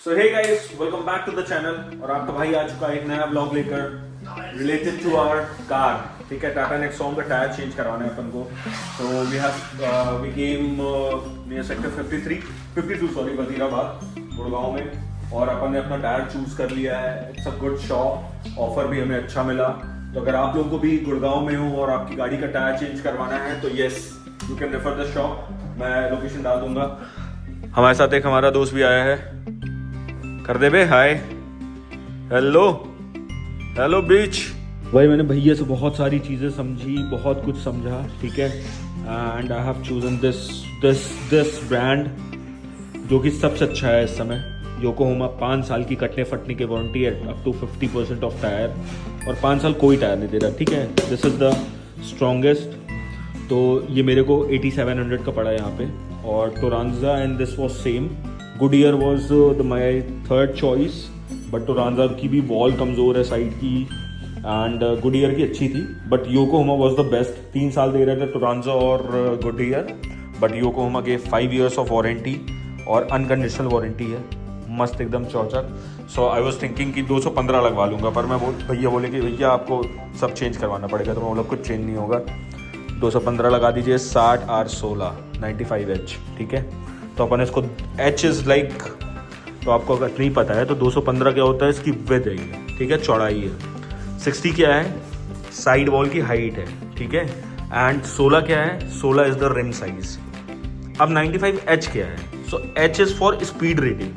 So hey guys, welcome back to the channel. और आपका भाई आ चुका है एक नया ब्लॉग लेकर रिलेटेड टू आवर कार। ठीक है, टाटा नेक्सॉन का टायर चेंज करवाना है अपन को। तो we came near sector 52 sorry, Wazirabad Gurgaon में। और अपन ने अपना टायर चूज कर लिया है। It's a good shop, offer भी हमें अच्छा मिला। तो अगर आप लोगों को भी गुड़गांव में हो और आपकी गाड़ी का टायर चेंज करवाना है तो yes, you can refer the shop. मैं लोकेशन डाल दूंगा। हमारे साथ एक हमारा दोस्त भी आया है। कर दे बे हाय, हेलो हेलो बीच। भाई मैंने भैया से बहुत सारी चीज़ें समझी, बहुत कुछ समझा। ठीक है, and I have chosen this brand जो कि सबसे अच्छा है इस समय। योकोहामा 5 साल की कटने फटने की वारंटी है, अप टू 50% ऑफ टायर, और 5 साल कोई टायर नहीं दे रहा। ठीक है, दिस इज़ द स्ट्रॉन्गेस्ट। तो ये मेरे को 8700 का पड़ा यहाँ पे। और टोरांजा and this was same. Goodyear was my third choice, but टोरांजा की भी वॉल कमज़ोर है साइड की, एंड गुडियर की अच्छी थी, but Yokohama was the best. 3 साल दे रहे थे टोरांजा और गुडियर, बट योकोहामा के 5 years ऑफ वारंटी और अनकंडीशनल वारंटी है। मस्त एकदम चौचक। सो आई वॉज थिंकिंग कि 215 लगवा लूँगा, पर मैं भैया बोले कि भैया आपको सब चेंज करवाना पड़ेगा। तो मैं बोला कुछ चेंज नहीं होगा, 215 लगा दीजिए। 60 R16 95H। ठीक है, तो अपन इसको H इज़ लाइक, तो आपको अगर नहीं पता है तो 215 क्या होता है, इसकी विड्थ है ये। ठीक है, चौड़ाई है। 60 क्या है, साइड वॉल की हाइट है। ठीक है, एंड 16 क्या है, 16 इज़ द रिम साइज। अब 95H क्या है, सो H is for speed rating.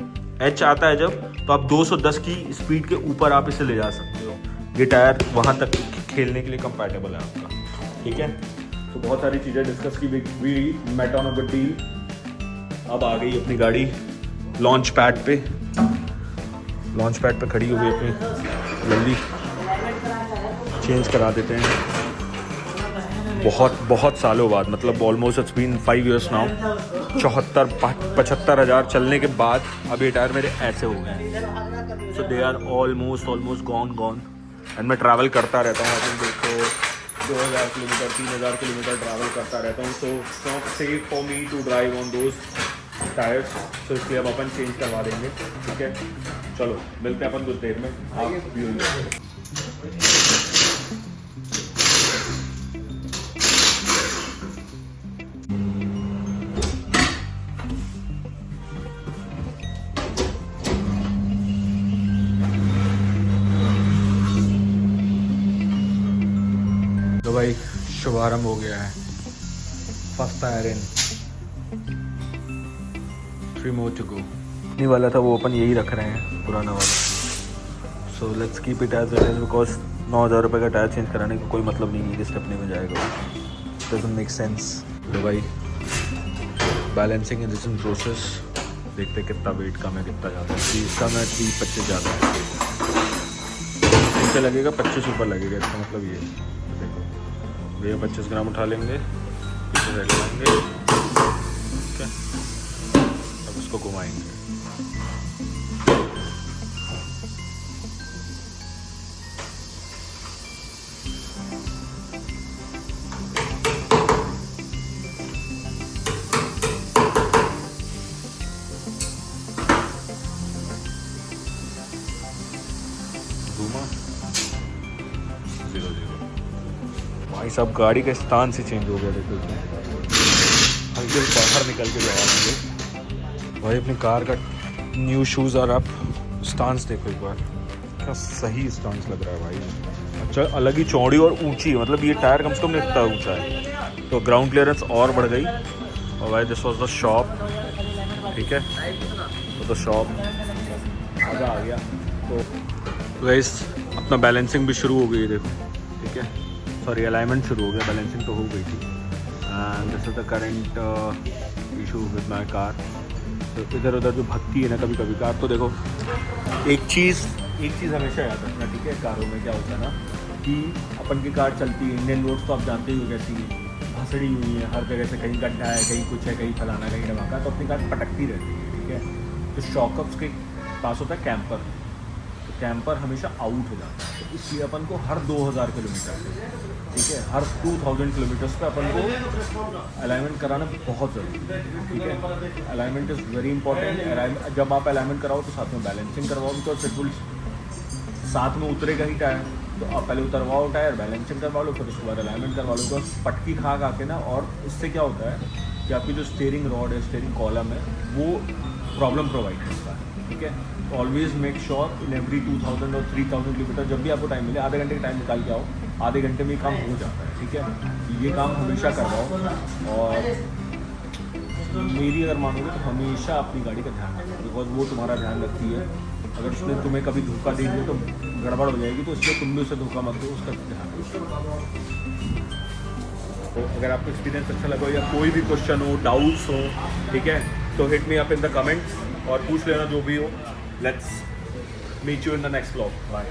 H आता है जब, तो आप 210 की स्पीड के ऊपर आप इसे ले जा सकते हो। ये टायर वहाँ तक खेलने के लिए कंपैटिबल है आपका। ठीक है, तो बहुत सारी चीज़ें डिस्कस की, we met on a good deal. अब आ गई अपनी गाड़ी लॉन्च पैड पे। लॉन्च पैड पे खड़ी हो गई अपनी, जल्दी चेंज करा देते हैं। बहुत सालों बाद, मतलब almost it's been 5 years now. 75,000 चलने के बाद अब ये टायर मेरे ऐसे हो गए। So they are almost gone. And मैं ट्रैवल करता रहता हूँ। आई थिंक देखो 2000 किलोमीटर 3000 किलोमीटर ट्रैवल करता रहता हूँ। So it's not safe for me to drive on those tyres. तो इसलिए अब अपन चेंज करवा देंगे। ठीक है, चलो मिलते हैं अपन कुछ देर में। आप भी तो भाई शुभारंभ हो गया है। First tier in, 3 more to go। नहीं वाला था वो अपन यही रख रहे हैं, पुराना वाला। So let's keep it as it is, because 9,000 रुपये का टायर चेंज कराने का कोई मतलब नहीं है कि स्टेपनी में जाएगा। Doesn't make sense. तो भाई बैलेंसिंग इज इन प्रोसेस। देखते कितना वेट कम है, कितना ज़्यादा है। 30 कम है, 30-25 ज़्यादा है। इससे लगेगा 25 ऊपर लगेगा, इसका मतलब ये है। देखो भैया 25 ग्राम उठा लेंगे, पीछे से लगाएंगे। ठीक है, अब उसको घुमाएंगे। घुमा 0 भाई साहब, गाड़ी का स्थान से चेंज हो गया। देखो हल्के बाहर निकल के जा रहे हैं भाई। अपनी कार का न्यू शूज़ और आप स्टांस देखो एक बार, क्या सही स्टांस लग रहा है भाई। अच्छा, अलग ही चौड़ी और ऊंची है, मतलब ये टायर कम से कम इतना ऊंचा है। तो ग्राउंड क्लियरेंस और बढ़ गई। और भाई दिस वॉज द शॉप। ठीक है, तो द शॉप मज़ा आ गया। तो गाइस अपना बैलेंसिंग भी शुरू हो गई है, देखो। ठीक है, सॉरी अलाइनमेंट शुरू हो गया, बैलेंसिंग तो हो गई थी। And this is the current issue with my car. तो इधर उधर जो भगती है ना कभी कभी कार, तो देखो एक चीज़ हमेशा याद रखना। ठीक है, कारों में क्या होता है ना कि अपन की कार चलती है, इंडियन रोड तो आप जानते ही हो कैसी भसड़ी हुई है, हर जगह से कहीं गड्ढा है, कहीं कुछ है, कहीं फलाना, कहीं धमाका, तो अपनी कार पटकती रहती है। ठीक है, तो शॉकअप्स के पास होता है कैंपर। तो कैंपर हमेशा आउट हो जाता है। तो इसलिए अपन को हर 2000 किलोमीटर पे, ठीक है, हर 2000 किलोमीटर्स पे अपन को अलाइनमेंट कराना बहुत ज़रूरी है, ठीक है। Alignment is very important. जब आप अलाइनमेंट कराओ तो साथ में बैलेंसिंग करवाओ, बिकॉज इट विल साथ में उतरेगा ही टायर। तो आप पहले उतरवाओ टायर, बैलेंसिंग करवा लो, फिर उसके बाद अलाइनमेंट करवा लो। बिकॉज पटकी खा के ना, और इससे क्या होता है कि आपकी जो स्टीयरिंग रॉड है, स्टीयरिंग कॉलम है, वो प्रॉब्लम प्रोवाइड करता है, ठीक है। तो always make sure in every 2000 और 3000 किलोमीटर जब भी आपको टाइम मिले, आधे घंटे का टाइम निकाल के आओ, आधे घंटे में ये काम हो जाता है, ठीक है। ये काम हमेशा करवाओ, और मेरी अगर मानोगे तो हमेशा अपनी गाड़ी का ध्यान रखो, बिकॉज वो तुम्हारा ध्यान रखती है। अगर उसने तुम्हें कभी धोखा दे दिया तो गड़बड़ हो जाएगी, तो इसलिए तुम भी उसे धोखा मत दो, उसका ध्यान रखो। तो अगर आपको एक्सपीरियंस अच्छा लगा या कोई भी क्वेश्चन हो, डाउट्स हो, ठीक है, तो hit me up in the comments और पूछ लेना जो भी हो। Let's meet you in the next vlog. Bye.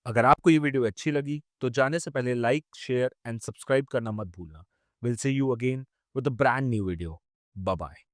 अगर आपको ये वीडियो अच्छी लगी तो जाने से पहले लाइक, शेयर एंड सब्सक्राइब करना मत भूलना। Will see you again with a brand new video. Bye bye.